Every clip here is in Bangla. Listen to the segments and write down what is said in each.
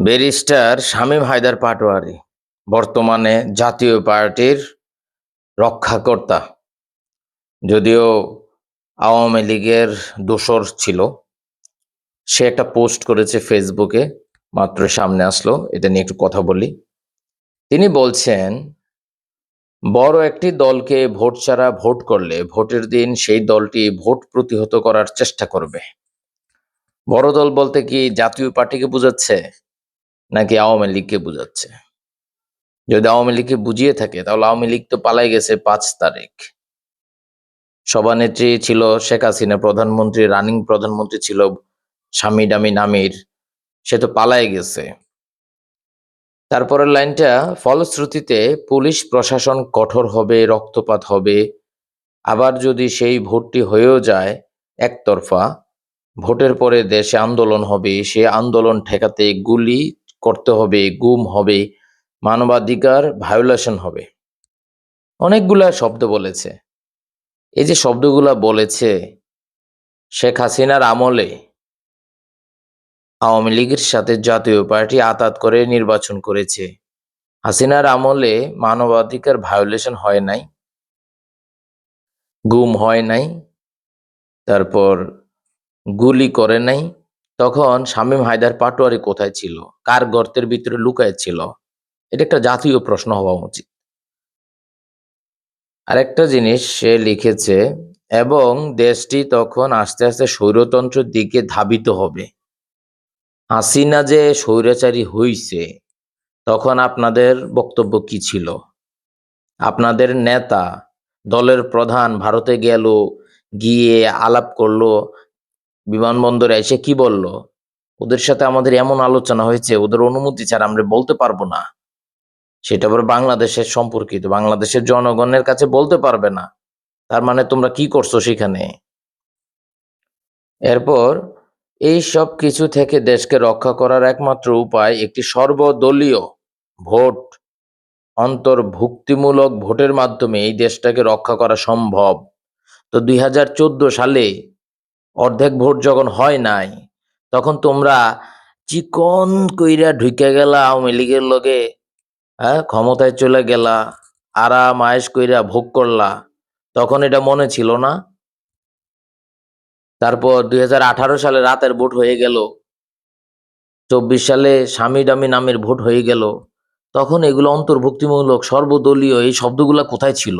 ব্যারিস্টার শামীম হায়দার পাটোয়ারী বর্তমানে জাতীয় পার্টির রক্ষাকর্তা। যদিও আওয়ামী লীগের দোসর ছিল। সে একটা পোস্ট করেছে ফেসবুকে, মাত্র সামনে আসলো, এটা নিয়ে একটু কথা বলি। তিনি বলছেন, বড় একটি দলকে ভোট ছাড়া ভোট করলে ভোটের দিন সেই দলটি ভোট প্রতিহত করার চেষ্টা করবে। বড় দল বলতে কি জাতীয় পার্টিকে বোঝাচ্ছে নাকি আওয়ামী লীগকে বোঝাচ্ছে? যদি আওয়ামী লীগকে বুঝিয়ে থাকে তাহলে আওয়ামী লীগ তো পালাই গেছে 5 তারিখ। সভানেত্রী ছিল শেখ হাসিনা, প্রধানমন্ত্রী, রানিং প্রধানমন্ত্রী ছিল স্বামী নামির, সে তো পালাই গেছে। তারপরের লাইনটা, ফলশ্রুতিতে পুলিশ প্রশাসন কঠোর হবে, রক্তপাত হবে। আবার যদি সেই ভোটটি হয়েও যায় একতরফা, ভোটের পরে দেশে আন্দোলন হবে, সে আন্দোলন ঠেকাতে গুলি করতে হবে, গুম হবে, মানবাধিকার ভায়োলেশন হবে। অনেকগুলা শব্দ বলেছে। এই যে শব্দগুলা বলেছে, শেখ হাসিনার আমলে আওয়ামী লীগের সাথে জাতীয় পার্টি আঁতাত করে নির্বাচন করেছে। হাসিনার আমলে মানবাধিকার ভায়োলেশন হয় নাই, গুম হয় নাই, তারপর গুলি করে নাই। তখন শামীম হায়দার পাটোয়ারী কোথায় ছিল, কার গর্তের ভিতরে লুকায় ছিল? এটা একটা জাতীয় প্রশ্ন হওয়া উচিত। আরেকটা জিনিস সে লিখেছে, এবং দেশটি তখন আস্তে আস্তে স্বৈরতন্ত্রের দিকে ধাবিত হবে। হাসিনা যে স্বৈরাচারী হইছে, তখন আপনাদের বক্তব্য কি ছিল? আপনাদের নেতা, দলের প্রধান ভারতে গেল, গিয়ে আলাপ করলো, বিমানবন্দরে এসে কি বলল? ওদের সাথে আমাদের এমন আলোচনা হয়েছে, ওদের অনুমতি ছাড়া আমরা বলতে পারবো না। সেটা আবার বাংলাদেশের সম্পর্কিত, বাংলাদেশের জনগণের কাছে বলতে পারবে না। তার মানে তোমরা কি করছো সেখানে? এরপর এই সব কিছু থেকে দেশকে রক্ষা করার একমাত্র উপায় একটি সর্বদলীয় ভোট, অন্তর্ভুক্তিমূলক ভোটের মাধ্যমে এই দেশটাকে রক্ষা করা সম্ভব। তো 2014 সালে অর্ধেক ভোট যখন হয় নাই, তখন তোমরা চিকন কইরা ঢুকে গেলা আওয়ামী লীগের লগে, হ্যাঁ, ক্ষমতায় চলে গেলা, আরাম আয়েশ কইরা ভোগ করলা। তখন এটা মনে ছিল না? তারপর 2018 সালে রাতের ভোট হয়ে গেল, 24 সালে স্বামী ডামি নামের ভোট হয়ে গেল। তখন এগুলো অন্তর্ভুক্তিমূলক, সর্বদলীয়, এই শব্দগুলা কোথায় ছিল?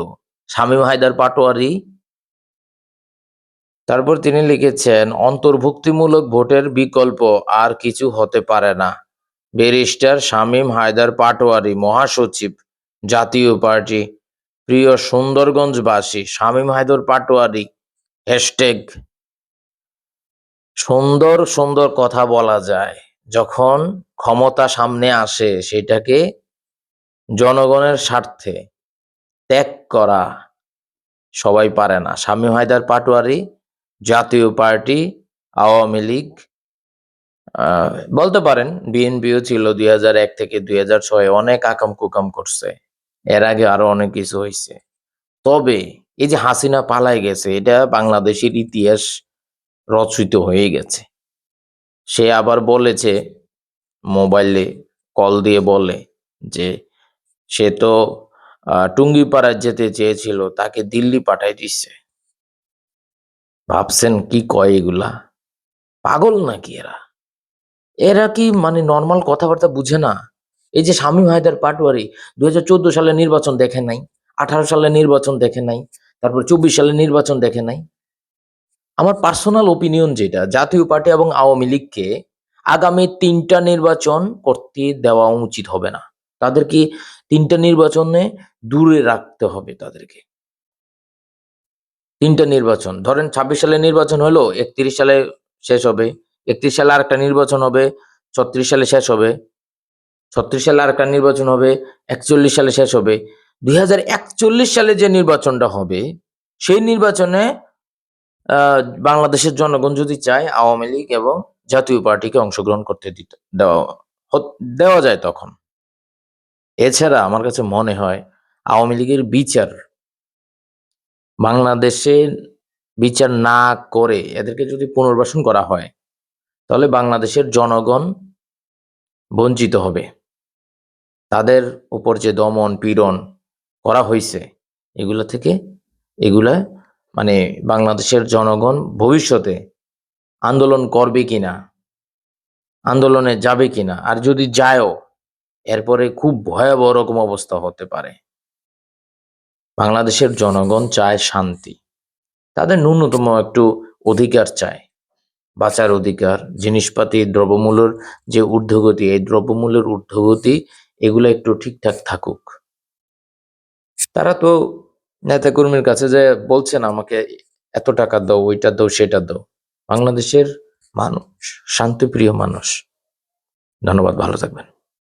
শামীম হায়দার পাটোয়ারী। তারপর তিনি লিখেছেন, অন্তর্ভুক্তিমূলক ভোটের বিকল্প আর কিছু হতে পারে না। ব্যারিস্টার শামীম হায়দার পাটোয়ারী, মহাসচিব, জাতীয় পার্টি। প্রিয় সুন্দরগঞ্জবাসী, শামীম হায়দার পাটোয়ারী হ্যাশট্যাগ। সুন্দর সুন্দর কথা বলা যায়, যখন ক্ষমতা সামনে আসে সেটাকে জনগণের স্বার্থে ত্যাগ করা সবাই পারে না। শামীম হায়দার পাটোয়ারী, জাতীয় পার্টি, আওয়ামী লীগ, বলতে পারেন বিএনপিও ছিল 2001 থেকে 2006, অনেক আকাম কুকাম করছে। এর আগে আরো অনেক কিছু হয়েছে। তবে এই যে হাসিনা পালাই গেছে, এটা বাংলাদেশের ইতিহাস রচিত হয়ে গেছে। সে আবার বলেছে, মোবাইলে কল দিয়ে বলে যে সে তো টুঙ্গিপাড়ায় যেতে চেয়েছিল, তাকে দিল্লি পাঠাই দিচ্ছে। ভাবছেন কি কয় এগুলা? পাগল নাকি এরা? এরা কি মানে নর্মাল কথাবার্তা বুঝে না? এই যে শামীম হায়দার পাটোয়ারী 2014 সালে নির্বাচন দেখে নাই, 18 সালে নির্বাচন দেখে নাই, তারপর 24 সালে নির্বাচন দেখে নাই। আমার পার্সোনাল ওপিনিয়ন যেটা, জাতীয় পার্টি এবং আওয়ামী লীগকে আগামী 3টা নির্বাচন করতে দেওয়া উচিত হবে না। তাদেরকে 3টা নির্বাচনে দূরে রাখতে হবে তাদেরকে। 3টা নির্বাচন, ধরেন 26 সালে নির্বাচন হলো, 31 সালে শেষ হবে, 31 সালে আরেকটা নির্বাচন হবে, 36 সালে শেষ হবে, 36 সালে আরেকটা নির্বাচন হবে, 41 সালে শেষ হবে। 2041 সালে যে নির্বাচনটা হবে, সেই নির্বাচনে আহ, বাংলাদেশের জনগণ যদি চায়, আওয়ামী লীগ এবং জাতীয় পার্টিকে অংশগ্রহণ করতে দেওয়া দেওয়া যায় তখন। এছাড়া আমার কাছে মনে হয় আওয়ামী লীগের বিচার বাংলাদেশের বিচার না করে এদেরকে যদি পুনর্বাসন করা হয়, তাহলে বাংলাদেশের জনগণ বঞ্চিত হবে। তাদের উপর যে দমন পীড়ন করা হয়েছে এগুলা থেকে এগুলা মানে বাংলাদেশের জনগণ ভবিষ্যতে আন্দোলন করবে কিনা, আন্দোলনে যাবে কিনা, আর যদি যায়ও এরপরে খুব ভয়াবহ রকম অবস্থা হতে পারে। বাংলাদেশের জনগণ চায় শান্তি, তাদের ন্যূনতম একটু অধিকার চায়, বাঁচার অধিকার, জিনিসপাতি দ্রব্যমূল্যের যে ঊর্ধ্বগতি, এই দ্রব্যমূল্যের ঊর্ধ্বগতি এগুলো একটু ঠিকঠাক থাকুক। তারা তো নেতাকর্মীর কাছে যে বলছেন আমাকে এত টাকা দাও, ওইটা দাও, সেটা দাও। বাংলাদেশের মানুষ শান্তিপ্রিয় মানুষ। ধন্যবাদ, ভালো থাকবেন।